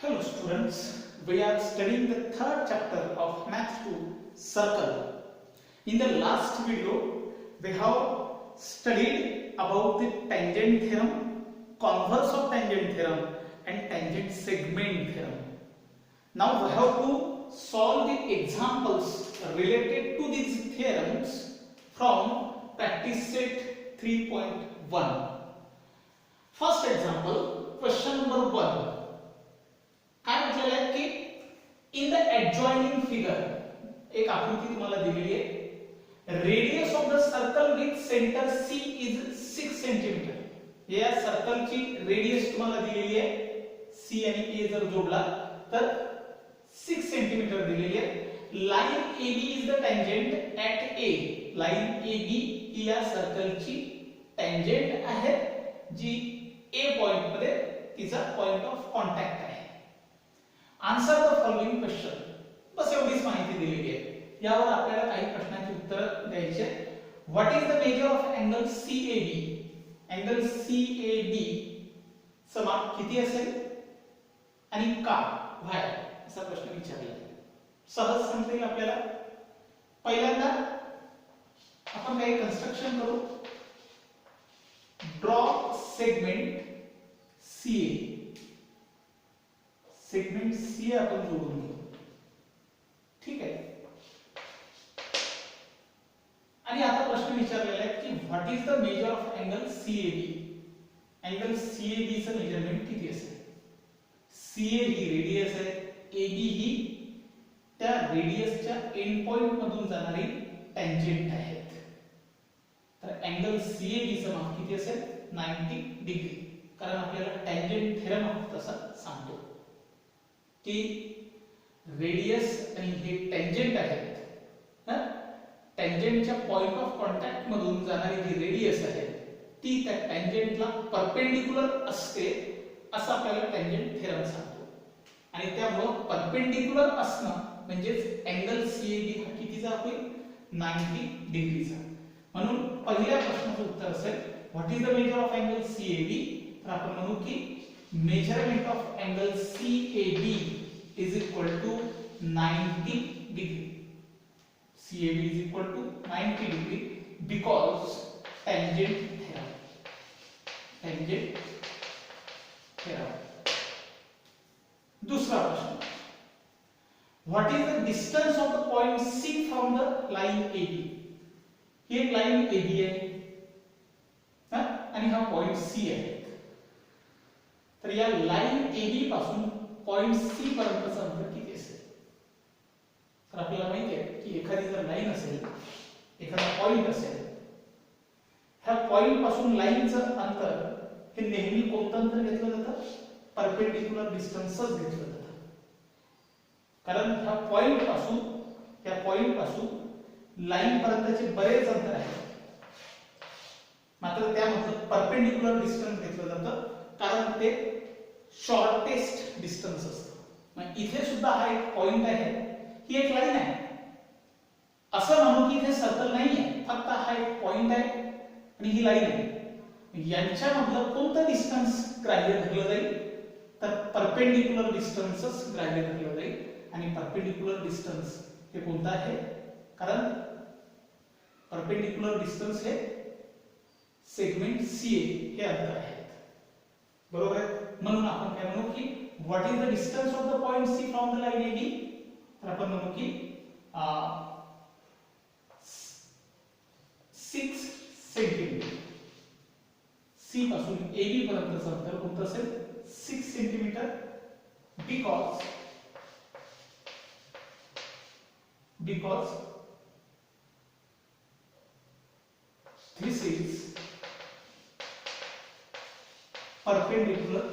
Hello students, we are studying the third chapter of Math 2 Circle. In the last video, we have studied about the tangent theorem, converse of tangent theorem and tangent segment theorem. Now we have to solve the examples related to these theorems from practice set 3.1. First example, question number 1. काय म्हटलेलं आहे की in the adjoining figure एक आकृती तुम्हाला दिलेली आहे. Radius of the circle with centre C is 6 centimetre. या सर्कलची रेडियस तुम्हाला दिलेली आहे, सी आणि ए जर जोडला तर 6 सेंटीमीटर दिलेली आहे. Line AB is the tangent at A. Line AB ही या सर्कलची टँजेंट आहे जी ए पॉइंट मध्ये तिचा पॉइंट ऑफ कॉन्टॅक्ट आहे. Answer the following question. बस एवढीच माहिती दिलेली आहे. यावर आपल्याला काही प्रश्नांची उत्तर द्यायची आहेत. What is the measure of angle CAB? Angle CAB चं माप किती असेल आणि का? व्हाय असा प्रश्न विचारला आहे. सहज सांगता येईल आपल्याला. पहिल्यांदा आपण काही कन्स्ट्रक्शन करू. Draw segment CA. Segment C आपण जोडून घेऊ. ठीक आहे. आणि आता प्रश्न विचारलेला आहे की what is the measure of angle CAB? Angle CAB चं मेजरमेंट किती असेल? CA ही रेडियस आहे, AB ही त्या रेडियसच्या एंड पॉइंट मधून जाणारी टँजेंट आहे. तर अँगल CAB चं माप किती असेल? 90 डिग्री. कारण आपल्याला टँजेंट थेरम तसा सांगतो की रेडियस आणि हे टँजेंट आहेत ना, टँजेंटच्या पॉइंट ऑफ कॉन्टॅक्ट मधून जाणारी जी रेडियस आहे ती त्या टँजेंटला परपेंडिक्युलर असते असं आपल्याला टँजेंट थेरम सांगतो. आणि त्यामुळे परपेंडिक्युलर असणं म्हणजेच अँगल CAB हा कितीचा होईल? 90 डिग्रीचा. म्हणून पहिल्या प्रश्नाचं उत्तर असेल what is the measure of angle CAB? तर आपण म्हणू की measurement of angle CAB is equal to 90 degree. CAB is equal to 90 degree because tangent theorem. Tangent theorem. दूसरा प्रश्न. What is the distance of the point C from the line AB? ही एक line AB आहे आणि हा point C आहे. तर या line AB पासून पॉइंट C पर्यंतचं अंतर किती असेल? तर आपल्याला माहिती आहे की एखादी जर लाइन असेल, एखादा पॉइंट असेल, ह्या पॉइंट पासून लाइनचं अंतर हे नेहमी कोणतं अंतर घेतलं जातं? परपेंडिक्युलर डिस्टन्सच घेतलं जातं. कारण ह्या पॉइंट पासून लाइन पर्यंतचे बरेच अंतर आहे, मात्र त्यामध्ये परपेंडिक्युलर डिस्टन्स घेतलं जातं कारण ते शॉर्टेस्ट डिस्टन्स असतं. मग इथे सुद्धा हा एक पॉइंट आहे, ही एक लाइन आहे. असं म्हणू की इथे सर्कल नाहीये, फक्त हा एक पॉइंट आहे आणि ही लाइन आहे. यांच्यामधलं कोणतं डिस्टन्स ग्राह्य धरलं जाईल? तर परपेंडिक्युलर डिस्टन्सच ग्राह्य धरलं जाईल. आणि परपेंडिक्युलर डिस्टन्स हे कोणतं आहे? कारण परपेंडिक्युलर डिस्टन्स हे सेगमेंट CA हे अंतर आहे. बरोबर आहे. म्हणून आपण काय म्हणू की what is the distance of the point C from the line AB? तर आपण म्हणू की 6 सेंटीमीटर. C पासून AB पर्यंतचं अंतर कोणतं असेल? 6 centimetre. because this is perpendicular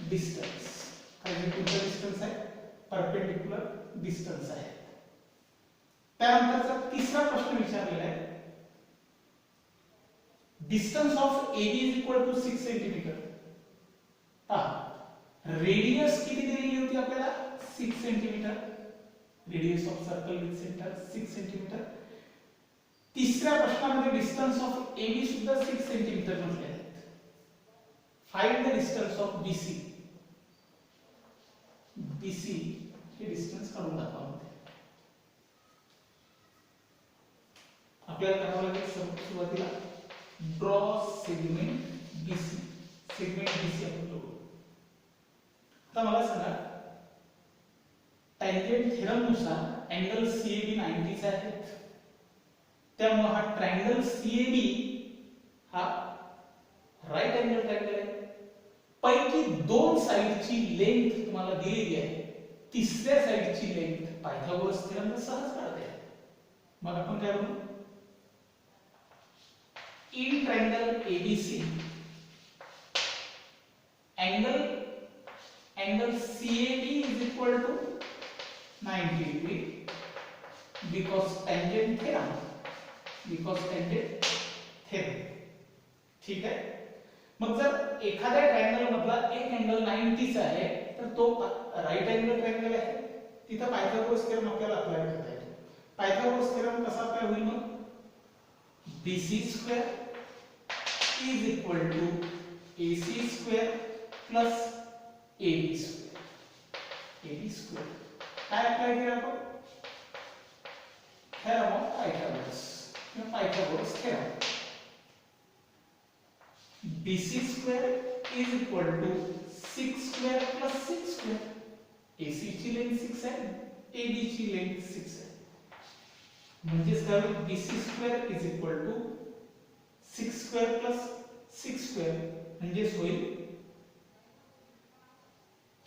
distance. काय कोणता डिस्टन्स आहे? परपेंडिक्युलर डिस्टन्स आहे. त्यानंतरचा तिसरा प्रश्न विचारलेला आहे. Distance of AB is equal to 6 centimetre. Radius किती दिलेली होती आपल्याला? 6 centimetre. Radius of circle with centre 6 centimetre. तिसऱ्या प्रश्नामध्ये डिस्टन्स ऑफ AB सुद्धा 6 सेंटीमीटर म्हटले आहेत. Find the distance of BC. BC हे डिस्टन्स काढून दाखवा. आपल्याला करावं लागेल सुरुवातीला draw segment BC. Segment BC आपण जोडू. आता मला सांगा टँजेंट थेरम नुसार अँगल CAB 90 चा आहे. त्यामुळे हा ट्रायंगल CAB हा राईट अँगल ट्रायंगल आहे. पैकी दोन साइडची लेंथ तुम्हाला दिलेली आहे. तिसऱ्या साइडची लेंथ पायथागोरस थेरम सहज काढता येते. मग आपण काय करू? In triangle ABC angle CAB is equal to 90 degree because tangent theorem. ठीक आहे. मग जर एखाद्या ट्रायंगल मधला एक अँगल 90 चा आहे तर तो राईट अँगल ट्रायंगल आहे. तिथे पायथागोरस थेरम आपल्याला अप्लाय करता येतो. पायथागोरस थेरम कसा अप्लाय होईल? मग BC square is equal to AC square plus AB square. काय अप्लाय केलं आपण? थेरम ऑफ पायथागोरस किंवा Pythagoras theorem. BC square is equal to 6 square plus 6 square. AC ची लेंथ 6 आहे, AB ची लेंथ 6 आहे. म्हणजे काय होईल? BC square is equal to 6 square plus 6 square म्हणजे होईल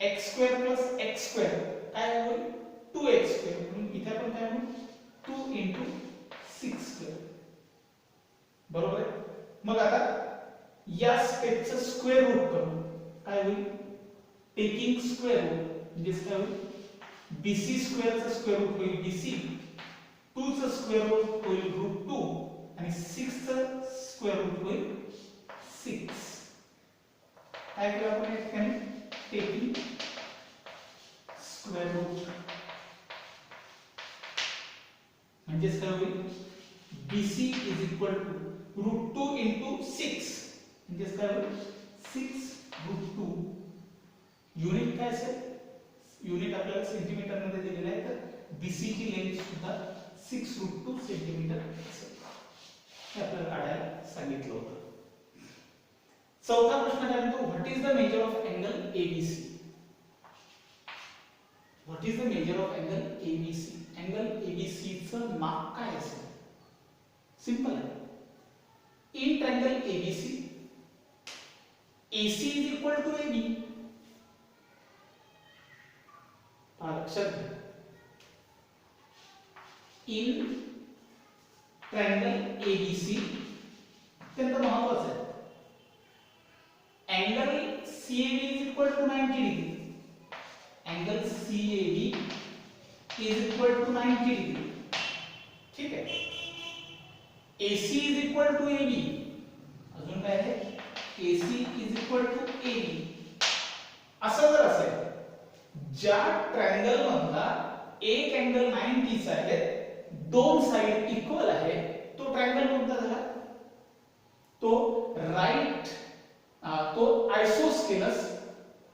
x square plus x square. काय होईल? 2x square. म्हणून इथे आपण काय म्हणू? 2 into 6 square. बरोबर आहे. मग आता या स्टेपचं स्क्वेअर रूट करू. काय होईल? टेकिंग स्क्वेअर रूट म्हणजे काय होईल? BC स्क्वेअरचं स्क्वेअर रूट होईल BC, 2 चं स्क्वेअर रूट होईल √2 आणि 6 चं स्क्वेअर रूट होईल 6. काय केलं आपण? या ठिकाणी टेकिंग स्क्वेअर रूट म्हणजे काय होईल? BC is equal to √2 into 6 म्हणजे काय होईल? 6√2. युनिट काय असेल? युनिट आपल्याला सेंटीमीटर मध्ये दिलेलं आहे. तर BC ची लेंथ सुद्धा 6√2 सेंटीमीटर असेल. हे आपल्याला काढायला सांगितलं होतं. चौथा प्रश्न काय म्हणतो? What is the measure of angle ABC? What is the measure of angle ABC? Angle ABC चं माप काय असेल? सिंपल आहे. In triangle ABC AC is equal to AB. लक्षात घ्या. इन ट्रायंगल ABC अत्यंत महत्वाचं आहे. Angle CAB is equal to 90 degree. Angle CAB is equal to 90 degree. ठीक आहे. AC is equal to AB. अजून काय आहे? AC is equal to AB. असं जर असेल ज्या ट्रायंगल मधला एक अँगल 90 चा आहे, दोन साइड इक्वल आहे, तो ट्रायंगल कोणता झाला? तो राईट तो आयसोस्केलस.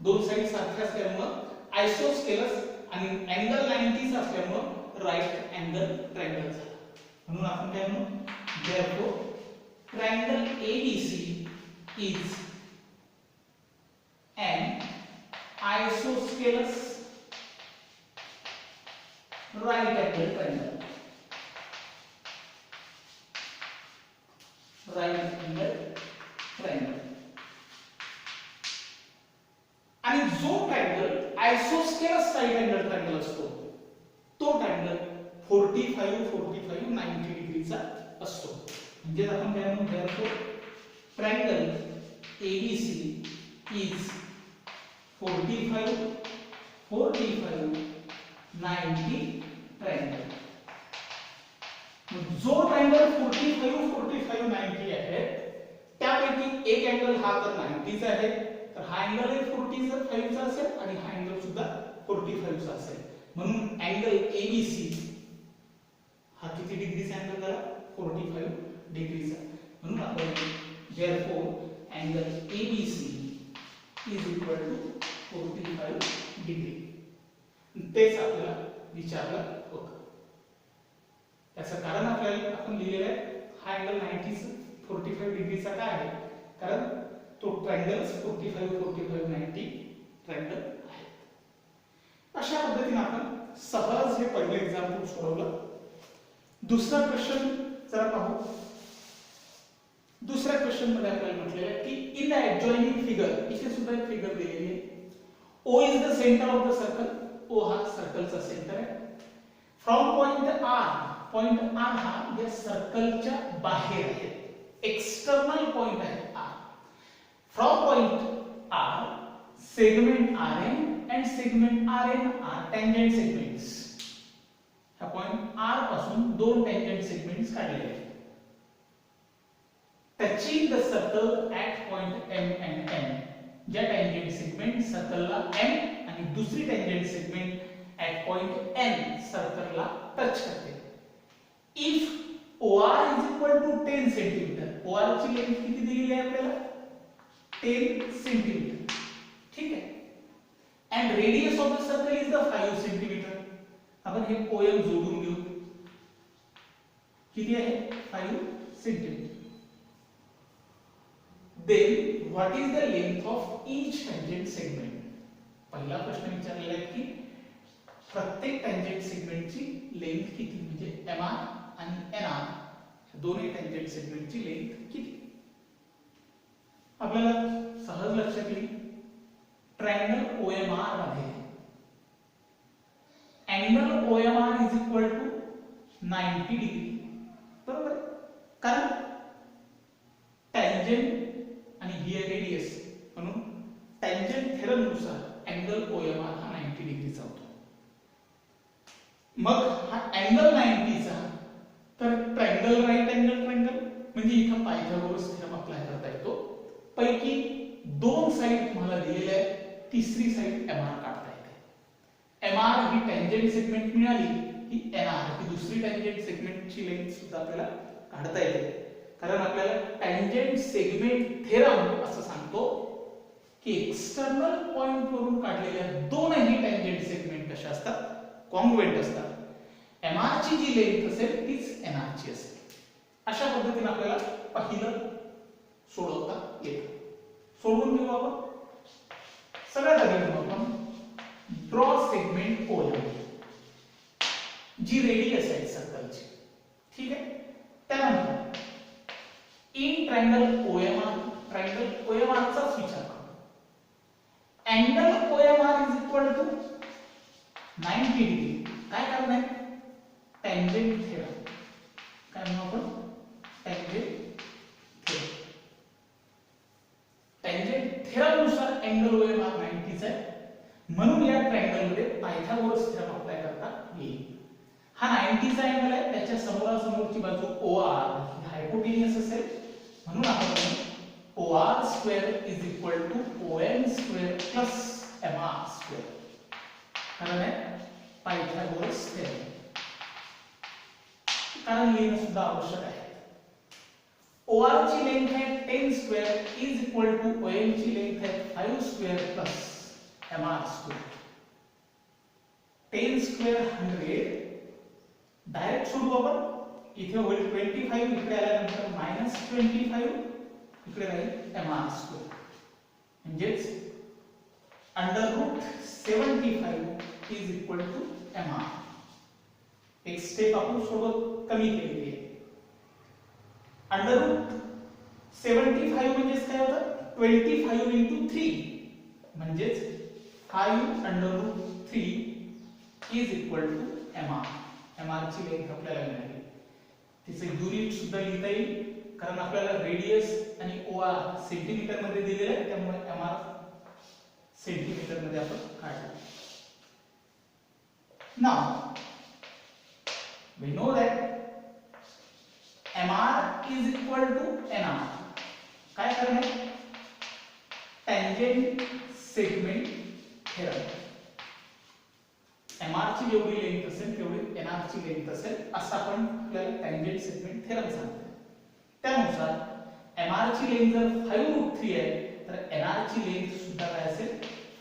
दोन साइड सारख्या असल्यामुळे आयसोस्केलस आणि अँगल 90 चा असल्यामुळे राईट अँगल ट्रायंगल झाला. म्हणून आपण काय म्हणू? therefore triangle ABC is an isosceles right angle triangle. Right angle triangle. आणि जो ट्रायंगल आयसोस्केलस राईट अँगल ट्रायंगल असतो तो ट्रायंगल 45 90 डिग्रीचा असतो. म्हणजे आपण काय म्हणू? therefore triangle ABC is 45 90 triangle. जो ट्रायंगल 45 90 आहे त्यापैकी एक अँगल हा तर 90 चा आहे, तर हा अँगल 45 चा असेल आणि हा अँगल सुद्धा 45 चा असेल. म्हणून अँगल ABC हा किती डिग्रीचा अँगल झाला? 45 डिग्रीचा. म्हणून आपण therefore angle ABC is equal to 45 degree. तेच आपल्याला विचारलं होतं। त्याचं कारण आपल्याला आपण लिहिलेलं आहे हा अँगल 45 डिग्रीचा काय आहे, कारण तो ट्रायंगल 45-45-90 ट्रायंगल आहे। अशा पद्धतीने आपण सहज हे पहिलं एक्झाम्पल सोडवलं। दुसरा क्वेश्चन जरा पाहू। दुसऱ्या क्वेश्चन मध्ये आपल्याला म्हटलेलं आहे की इन द एडजॉइनिंग फिगर, इथे सुद्धा एक फिगर दिलेली आहे। O is the centre of the circle, O हा सर्कलचा सेंटर आहे। फ्रॉम पॉइंट R हा या सर्कलच्या बाहेर आहे, एक्सटर्नल पॉइंट आहे R। From point R segment Rn and segment Rn are tangent segments। हा पॉइंट R पासून दोन tangent segments काढलेले आहेत। Touching the circle at point M and N, ज्या tangent segment सर्कलला M आणि दुसरी tangent segment at point N सर्कलला टच करते। If OR is equal to 10 centimetre, OR ची लेंथ किती दिलेली आहे आपल्याला 10 सेंटीमीटर, ठीक आहे। and radius of the circle is the 5 centimetre, आपण हे OM जोडून घेऊ, किती आहे 5 centimetre. then what is the length of each tangent segment, पहिला प्रश्न विचारलेला आहे की प्रत्येक tangent segment ची लेंथ किती, म्हणजे MR आणि NR दोन्ही tangent segment ची लेंथ किती। आपल्याला सहज लक्षात येईल ट्रायंगल OMR मध्ये angle OMR is equal to 90 degree, बरोबर, कारण टँजेंट आणि ही रेडियस, म्हणून टँजेंट थेरम नुसार अँगल OMR हा 90 डिग्रीचा होतो। मग हा अँगल 90 चा तर ट्रायंगल राईट अँगल ट्रायंगल, म्हणजे इथं पायथागोरस थेरम अप्लाय करता येतो। पैकी दोन साइड तुम्हाला दिलेले आहेत, तिसरी साइड MR काढता येते। MR ही टँजेंट सेगमेंट मिळाली की NR ही दुसरी टँजेंट सेगमेंटची लेंथ सुद्धा आपल्याला काढता येते, कारण आपल्याला टँजेंट सेगमेंट थेरम असं सांगतो की एक्सटर्नल पॉइंट वरून काढलेल्या दोनही टँजेंट सेगमेंट कशा असतात, कॉन्ग्रुएंट असतात। MR ची जी लेंथ असेल तीच NR ची असेल। अशा पद्धतीने आपल्याला पहिलं सोडवता येतं। सोडवून घेऊ आपण। सगळ्यात आधी आपण ड्रॉ सेगमेंट OM, जी रेडियस आहे सर्कलची, ठीक आहे। त्यानंतर इन ट्रायंगल OMR चाच विचार करू। Angle OMR is equal to 90 degree, काय कारण आहे टँजेंट थेरम, काय म्हणू आपण टँजेंट थेरम। टँजेंट थेरम नुसार अँगल OMR 90 चा आहे, म्हणून या ट्रायंगल मध्ये पायथागोरस थेरम अप्लाय करता येईल। हा 90 चा अँगल आहे, त्याच्या समोरासमोरची बाजू OR ही हायपोटेन्यूस असेल, म्हणून आपण OR square is equal to OM square plus MR square, कारण आहे पायथागोरस थेरम, कारण लिहिणं सुद्धा आवश्यक आहे। OR ची लेंथ आहे 10 square is equal to OM ची लेंथ आहे 5 square plus MR square. 10 square 100, direct सोडू आपण, इथे होईल 25, इकडे आल्यानंतर -25, इकडे राहील MR स्क्वेअर, म्हणजेच √75 इज इक्वल टू MR। एक स्टेप आपण सोबत कमी केलेली आहे। √75 म्हणजेच काय होतं 25 into 3, म्हणजेच 5√3 is equal to MR। MR ची लेंथ आपल्याला मिळाली, तिचे युनिट सुद्धा लिहिता येईल, कारण आपल्याला रेडियस आणि OR सेंटीमीटर मध्ये दिलेलं आहे, त्यामुळे MR सेंटीमीटर मध्ये आपण काढलं। Now we know that MR is equal to NR, काय कारण आहे टँजेंट सेगमेंट थेरम। MR ची जेवढी लेंथ असेल तेवढी NR ची लेंथ असेल, असं आपण आपल्याला टँजेंट सेगमेंट थेरम सांगतो। त्यानुसार MR ची लेंथ जर 5√3 आहे तर एनआर ची लेंथ सुद्धा काय असेल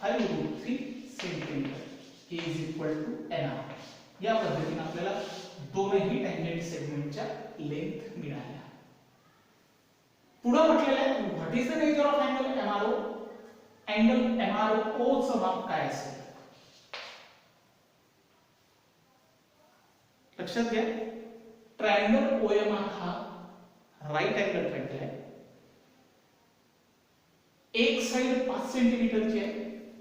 5√3 centimetre A is equal to NR. या पद्धतीने आपल्याला दोनही टँजेंट सेगमेंटच्या लेंथ मिळाल्या. पुढे म्हटलेलं आहे what is the measure of angle MRO. Angle MRO चं माप काय असेल लक्षात घ्या. ट्रायंगल ओएमआर हा राइट अँगल ट्रायंगल आहे. एक साइड 5 सेंटीमीटरची आहे,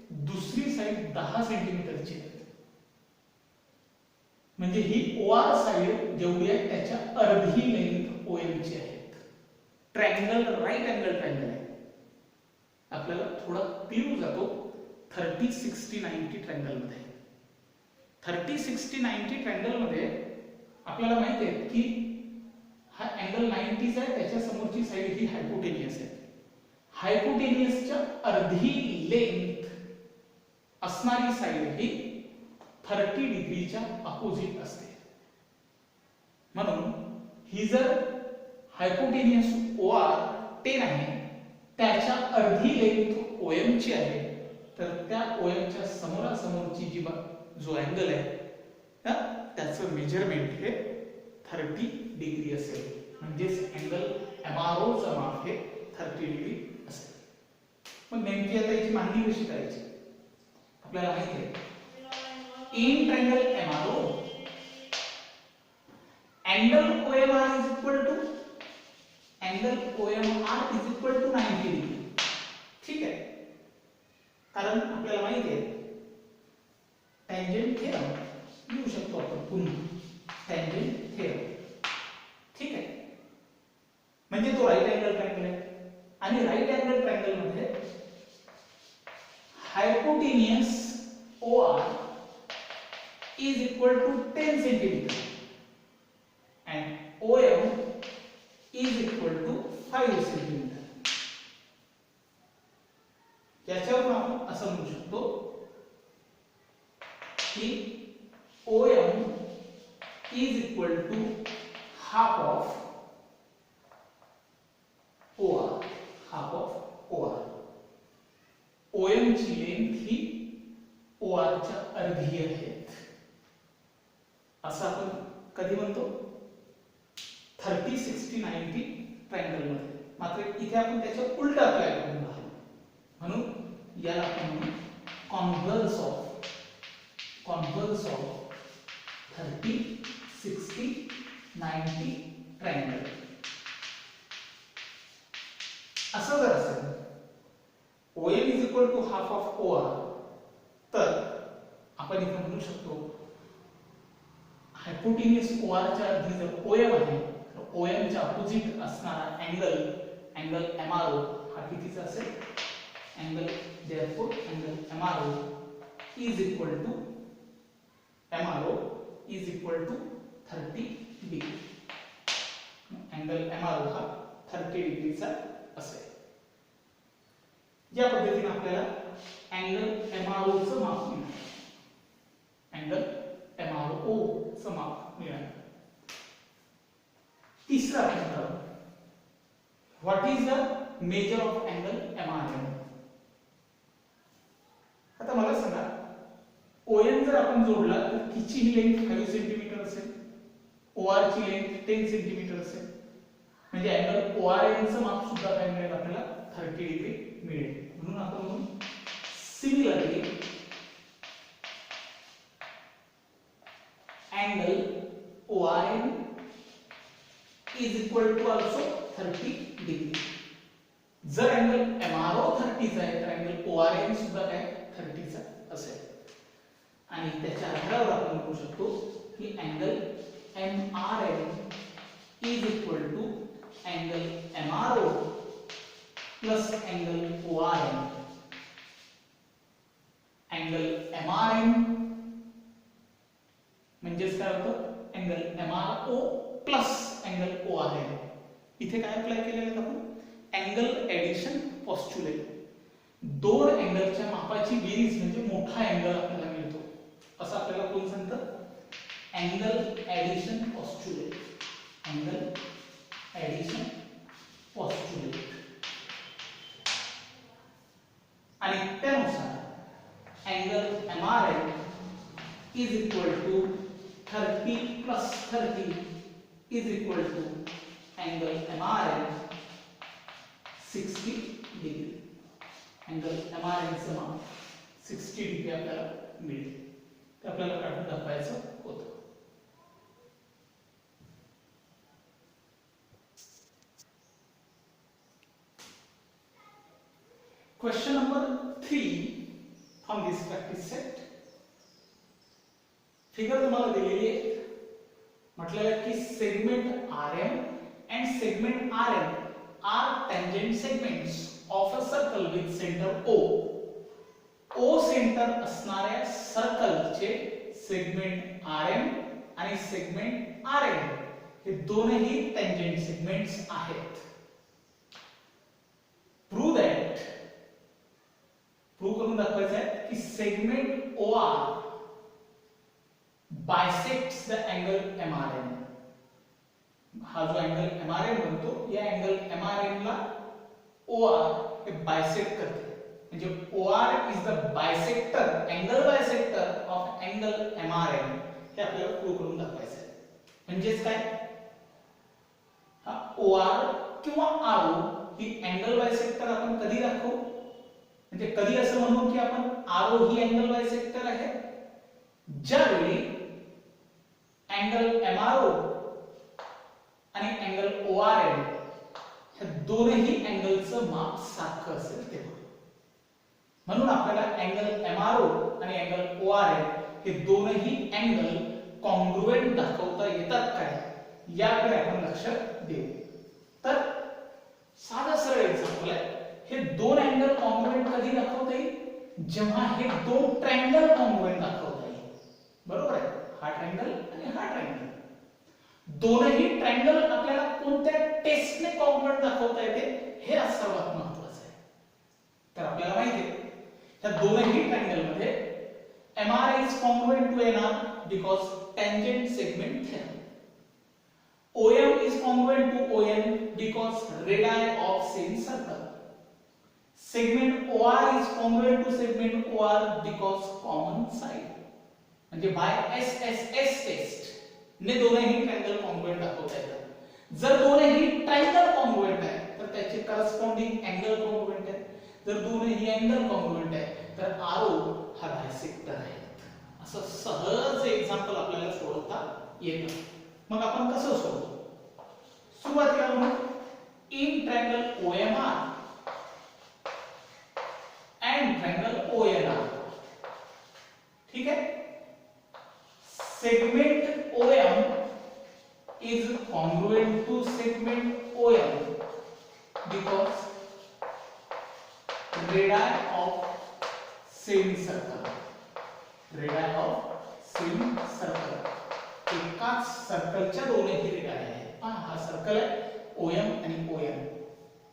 दुसरी साइड 10 सेंटीमीटरची आहे. म्हणजे ही ओआर साइड जेवढी आहे त्याच्या अर्धी लेंथ ओएम ची आहे. ट्रायंगल राइट अँगल ट्रायंगल आहे. आपल्याला थोडा क्लू जातो 30-60-90 ट्रायंगल मध्ये. 30-60-90 ट्रायंगल मध्ये आपल्याला माहिती आहे की हा अँगल 90 आहे, त्याच्या समोरची साइड ही हायपोटेनियस आहे. हायपोटेनियसच्या अर्धी लेंथ असणारी साइड ही 30 डिग्रीच्या अपोजिट असते. म्हणून ही जर हायपोटेनियस OR 10 आहे, त्याच्या अर्धी लेंथ OM ची आहे, तर त्या OM च्या समोरासमोरची जी जो अँगल आहे त्याचं मेजरमेंट हे 30 डिग्री असेल. म्हणजेच अँगल MRO चं माप हे 30 डिग्री असेल. मग नेमकी आता याची मांडणी कशी करायची. आपल्याला माहिती आहे in triangle MRO angle OMR is equal to 90 degree. ठीक आहे. कारण आपल्याला माहिती आहे टँजेंट थेरम लिहू शकतो आपण पुन्हा टँजेंट थेरम. ठीक आहे. म्हणजे तो राइट अँगल ट्रायंगल आहे आणि राइट अँगल ट्रायंगल मध्ये hypotenuse OR is equal to 10 centimeter and OM is equal to 5 centimeter. याच्यावरून आपण असं म्हणू शकतो की OM is equal to half of OR. half of OR. OM ची लेंथ ही OR च्या अर्धी आहे असं आपण कधी म्हणतो 30-60-90 ट्रायंगल मध्ये. मात्र इथे आपण त्याच्या उलट अप्लाय करून राहिलो म्हणून याला आपण कॉन्व्हर्स ऑफ 30-60-90 ट्रायंगल. असं जर असेल OM is equal to half of OR, तर आपण इथे म्हणू शकतो हायपोटेनियस OR च्या अर्धी जर OM आहे तर OM च्या अपोजिट असणारा अँगल MRO हा कितीचा असेल. Angle therefore angle MRO is equal to 30 degree. Angle MRO हा 30 डिग्रीचा असेल. या पद्धतीने आपल्याला अँगल MRO चं माप मिळालं. अँगल MRO चं माप मिळालं. तिसरा प्रश्न what is the measure of angle MRM. आता मला सांगा OM जर आपण जोडला तर किची ही लेंथ 5 सेंटीमीटर असेल, OR ची लेंथ 10 सेंटीमीटर असेल. म्हणजे अँगल ORM चं माप सुद्धा काय मिळेल आपल्याला 30 डिग्री मिळेल. म्हणून आपण म्हणू similarly angle ORM is equal to also 30 degree. जर अँगल MRO 30 चा आहे तर अँगल ORM सुद्धा काय 30 चा असेल. आणि त्याच्या आधारावर आपण म्हणू शकतो की angle MRM is equal to angle MRO plus angle ORM. Angle MRM म्हणजेच काय होतं angle MRO plus angle ORM. इथे काय अप्लाय केलेलं आहे आपण अँगल एडिशन पॉस्ट्युलेट. दोन अँगलच्या मापाची बेरीज म्हणजे मोठा अँगल आपल्याला मिळतो असं आपल्याला कोण सांगतं angle addition postulate. Angle addition postulate. आणि त्यानुसार angle MRN is equal to 30 plus 30 is equal to angle MRN 60 degree. Angle MRN समान 60 डिग्री आपल्याला मिळेल. ते आपल्याला काढून दाखवायचं होतं. Question number 3 from this practice set. Figure तुम्हाला दिलेली आहे. म्हटलेलं आहे की segment RM and segment RN are tangent segments of a circle with center O. O centre असणाऱ्या सर्कलचे सेगमेंट RM आणि सेगमेंट RN हे दोनही tangent segments आहेत. Prove that प्रूव्ह करून दाखवायचं आहे की segment OR bisects the angle MRN. हा जो अँगल MRN बनतो या अँगल MRN ला OR हे बायसेक्ट करते. म्हणजे OR is the bisector, angle bisector of angle MRN. हे आपल्याला प्रूव्ह करून दाखवायचं आहे. म्हणजेच काय, हा OR किंवा RO ही अँगल बायसेक्टर आपण कधी दाखवू, म्हणजे कधी असं म्हणू की आपण RO ही अँगल बायसेक्टर आहे ज्यावेळी अँगल MRO आणि अँगल ORN हे दोन्ही अँगलचं माप सारखं असेल तेव्हा. म्हणून आपल्याला अँगल MRO आणि अँगल ORN हे दोन्ही अँगल कॉन्ग्रुएंट दाखवता येतात काय याकडे आपण लक्ष देऊ. तर साधा सरळ एक्झाम्पल आहे. हे दोन अँगल कॉन्ग्रुएंट कधी दाखवता येईल, जेव्हा हे दोन ट्रायंगल कॉन्ग्रुएंट दाखवता येईल. बरोबर आहे, हा ट्रायंगल आणि हा ट्रायंगल. दोनही ट्रायंगल आपल्याला कोणत्या टेस्टने कॉन्ग्रुएंट दाखवता येते हे सर्वात महत्त्वाचं आहे. तर आपल्याला माहिती आहे या दोनही ट्रायंगल मध्ये MR is congruent to NR because tangent segment theorem. OM is congruent to ON because radii of same circle. Segment OR is congruent to segment OR because common side. म्हणजे by SSS test ने दोनही triangle congruent दाखवता येतात. जर दोनही triangle congruent आहे तर त्याचे करस्पॉन्डिंग अँगल कॉन्ग्रुएंट आहे. जर दोनही अँगल कॉन्ग्रुएंट आहे तर RO हा बायसेक्टर आहे. असं सहज एक्झाम्पल आपल्याला सोडवता येतं. मग आपण कसं सोडवू, सुरुवातीला म्हणू in triangle OMR and triangle ONR. ठीक है, segment OM is congruent to segment ON because radii of same circle. radii of same circle. एकाच सर्कलच्या दोन्ही रेडियाई आहेत. हा सर्कल आहे OM आणि ON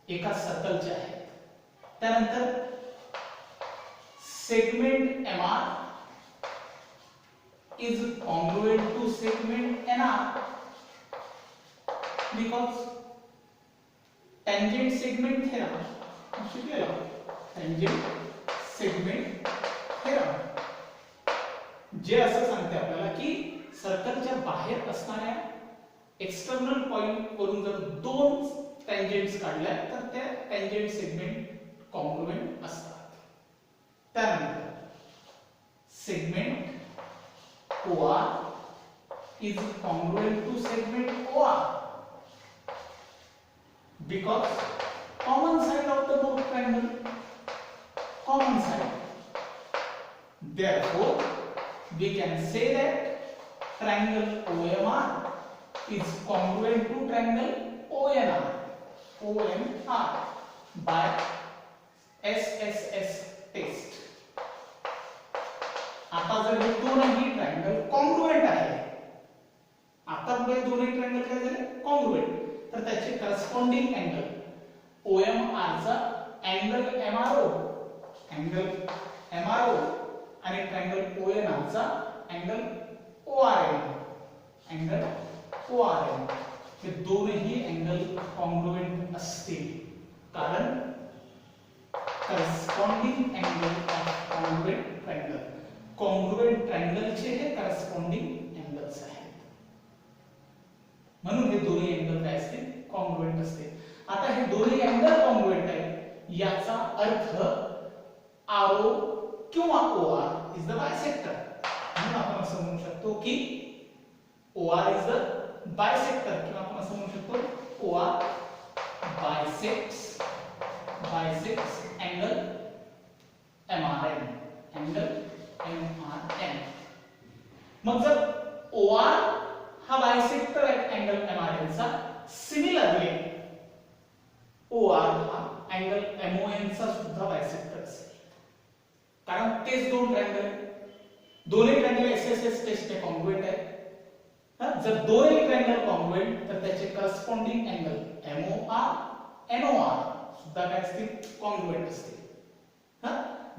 एकाच सर्कलचे आहेत. त्यानंतर segment MR is congruent to segment NR because tangent segment theorem. tangent segment theorem जे असं सांगते आपल्याला की सर्कलच्या बाहेर असणाऱ्या एक्सटर्नल पॉइंट वरून जर दोन टँजेंट्स काढल्या तर त्या टँजेंट सेगमेंट कॉन्ग्रुएंट असतात. त्यानंतर segment OR is congruent to segment OR because common side of the both triangle, common side. Therefore, we can say that triangle OMR is congruent to triangle ONR by SSS test. आता जर हे दोनही triangle congruent आहे, आता पुढे दोनही triangle काय झाले कॉन्ग्रुएंट, तर त्याचे करस्पॉन्डिंग अँगल OMR चा अँगल MRO आणि ट्रायंगल ONR चा अँगल ORN हे दोनही अँगल कॉन्ग्रुएंट असतील. कारण corresponding angle of congruent triangle. Congruent ट्रायंगलचे हे करस्पॉन्डिंग एंगल्स आहेत. म्हणून हे दोन्ही एंगल काय असतील? कॉन्ग्रुएंट असतील. आता हे दोन्ही एंगल कॉन्ग्रुएंट आहेत याचा अर्थ RO किंवा OR इज द बायसेक्टर. म्हणून आपण असं म्हणू शकतो की OR इज द बायसेक्टर, किंवा आपण असं म्हणू शकतो OR bisects angle MRN. मग जर OR हा बायसेक्टर आहे अँगल MRN चा, सिमिलरली OR हा अँगल MON चा सुद्धा बायसेक्टर असेल. कारण तेच दोन ट्रायंगल आहेत. दोन्ही ट्रायंगल SSS टेस्ट कॉन्ग्रुएंट आहेत. जर दोन्ही ट्रायंगल कॉन्ग्रुएंट तर त्याचे करस्पॉन्डिंग एंगल MOR NOR सुद्धा काय असतील? कॉन्ग्रुएंट असतील.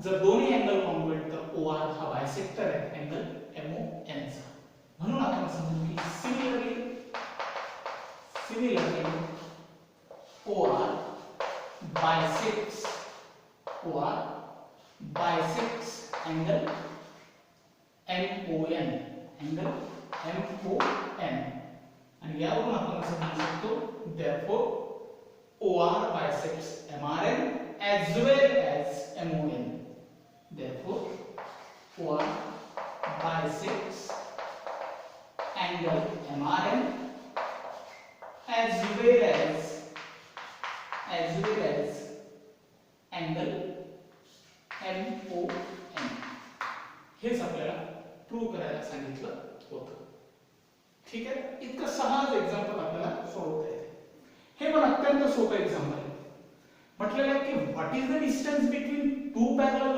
जर दोन्ही एंगल कॉन्ग्रुएंट तर OR हा बायसेक्टर आहे अँगल MON चा. म्हणून आपण समजू की similarly OR bisects angle MON. आणि यावरून आपण असं म्हणू शकतो therefore OR bisects MRN as well as MON. Therefore OR bisects angle MRN as well as angle MON. हेच आपल्याला प्रूव्ह करायला सांगितलं होतं. ठीक आहे. इतकं सहज एक्झाम्पल आपल्याला सोडवता येते. हे पण अत्यंत सोपं एक्झाम्पल आहे. म्हटलेलं आहे की what is the distance between two parallel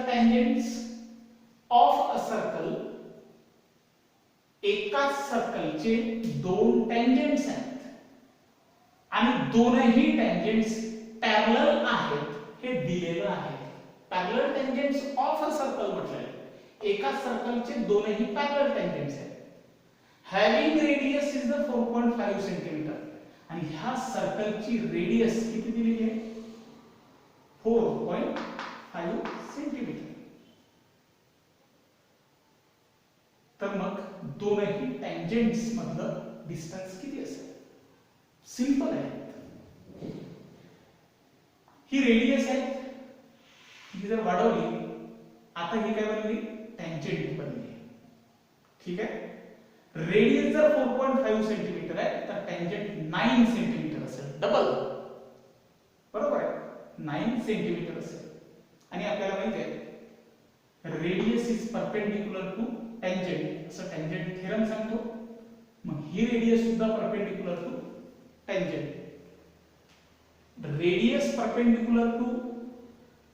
tangents of a circle. एकाच सर्कलचे दोन टँजेंट्स आहेत आणि दोनही टँजेंट्स पॅरलल आहेत हे दिलेलं आहे. Parallel tangents of a circle म्हटलेलं एका सर्कलचे दोनही पॅरलल टँजेंट्स आहेत. Having radius is the 4.5 centimetre. आणि ह्या सर्कलची रेडियस किती दिलेली आहे? 4.5 सेंटीमीटर. तर मग दोनही टँजेंट्स मधलं डिस्टन्स किती असेल? सिंपल आहे. ही रेडियस आहे, ही जर वाढवली आता ही काय बनली? टँजेंट बनली. ठीक आहे. रेडियस जर 4.5 सेंटीमीटर आहे तर टँजेंट 9 सेंटीमीटर असेल. डबल. बरोबर आहे. 9 सेंटीमीटर असेल. आणि आपल्याला माहिती आहे radius is perpendicular to tangent, असं टँजेंट थेरम सांगतो. मग ही रेडियस सुद्धा perpendicular to tangent. Radius perpendicular to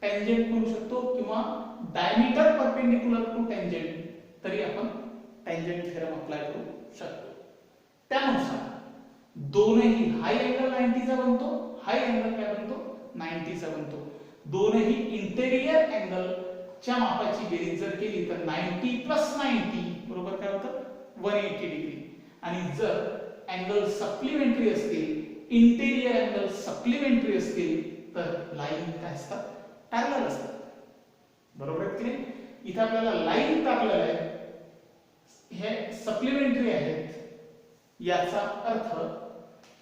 tangent म्हणू शकतो किंवा डायमीटर परपेंडिक्युलर टू टँजेंट, तरी आपण टँजेंट थेरम अप्लाय करू शकतो. त्यानुसार दोनही हाय अँगल 90 चा बनतो, हाय अँगल काय बनतो? 90 चा बनतो. दोनही इंटेरियर अँगल च्या मापाची बेरीज जर केली तर 90 + 90 बरोबर काय होतं? 180 डिग्री. आणि जर अँगल सप्लिमेंटरी असतील, इंटेरियर अँगल सप्लिमेंटरी असतील तर लाईन काय असतात? पॅरलल असतात. बरोबर आहे की नाही? इथे आपल्याला लाईन पॅरलल आहे, हे सप्लिमेंटरी आहेत. याचा अर्थ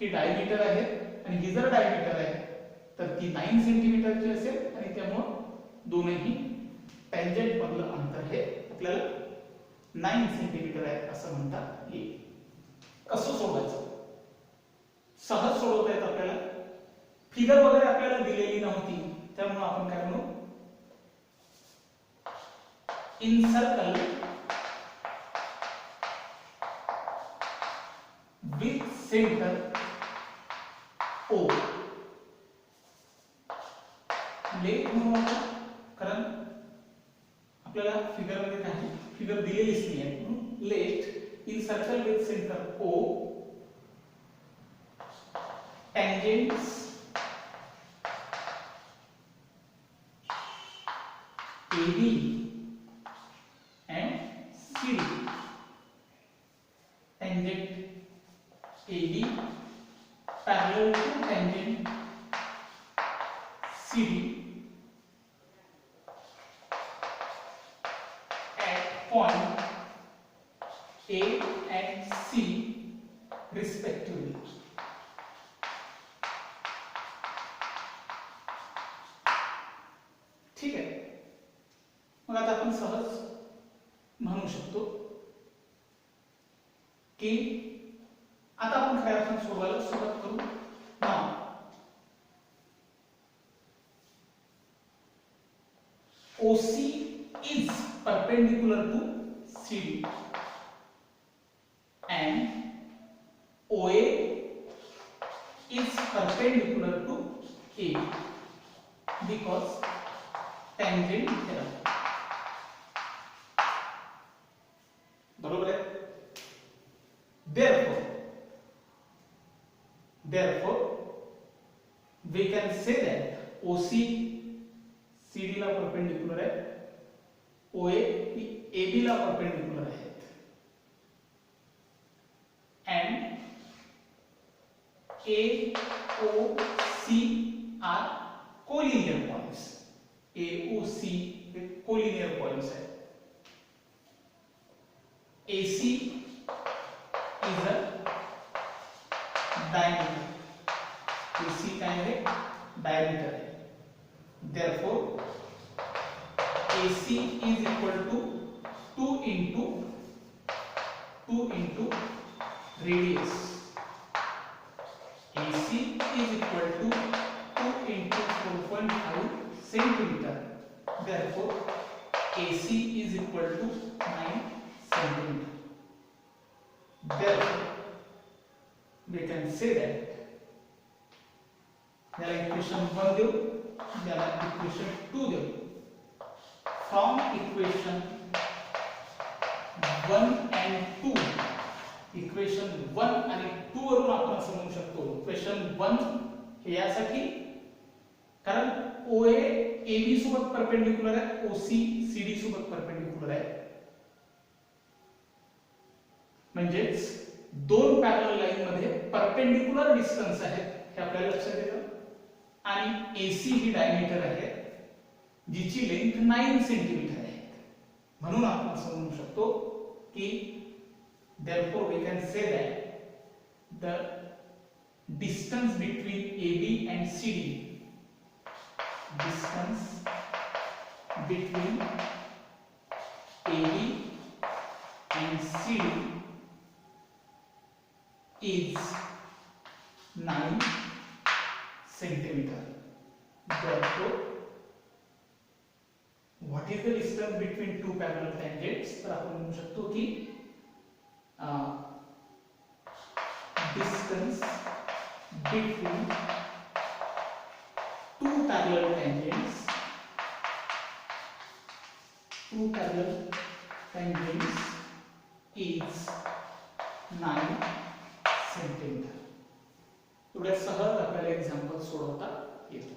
ही डायमीटर आहे आणि ही जर डायमीटर आहे तर ती 9 सेंटीमीटरची असेल आणि त्यामुळे दोनही टँजेंट मधलं अंतर हे आपल्याला 9 सेंटीमीटर आहे असं म्हणता येईल. कसं सोडवायचं? सहज सोडवता येत आपल्याला. फिगर वगैरे आपल्याला दिलेली नव्हती त्यामुळे आपण काय म्हणू? In circle with centre O. Let म्हणू आपण, कारण आपल्याला फिगर मध्ये काही फिगर दिलेलीच नाही आहे. म्हणून let in circle with centre O tangents AD and CD. Tangent AD parallel to tangent CD at point A and C respectively. ठीक आहे. मग आता आपण सहज म्हणू शकतो की आता आपण खऱ्या अर्थाने सोडवायला सुरुवात करू. नाव OC is perpendicular to CD and OA is perpendicular to A because tangent theorem. बरोबर आहे. Therefore we can say that OC CD ला परपेंडिकुलर आहे, OA ही AB ला परपेंडिकुलर आहेत and AOC are collinear points. AOC हे collinear points आहेत. AC is a diameter. AC काय आहे? Diameter है. Therefore AC is equal to 2 into radius. AC is equal to 2 into 4.5 centimeter. Therefore AC is equal to 9 centimeter. Therefore we can say that याला equation 1 देऊ, याला equation 2 देऊ. From equation 1 and 2, equation 1 आणि 2 वरून आपण असं म्हणू शकतो. इक्वेशन 1 हे यासाठी कारण OA AB सोबत परपेंडिकुलर आहे, OC CD सोबत परपेंडिकुलर आहे, म्हणजेच दोन पॅरलल लाईन मध्ये परपेंडिकुलर डिस्टन्स आहेत हे आपल्याला लक्षात येतं. आणि AC ही डायमीटर आहे जिची लेंथ 9 सेंटीमीटर आहे. म्हणून आपण असं म्हणू शकतो की therefore we can say that the distance between AB and CD, distance between AB and CD is 9 centimeter. Therefore, what is the distance between two parallel tangents? तर आपण म्हणू शकतो की distance between two parallel tangents is 9 centimeter. थोड्या सहज आपल्याला example सोडवता येतो.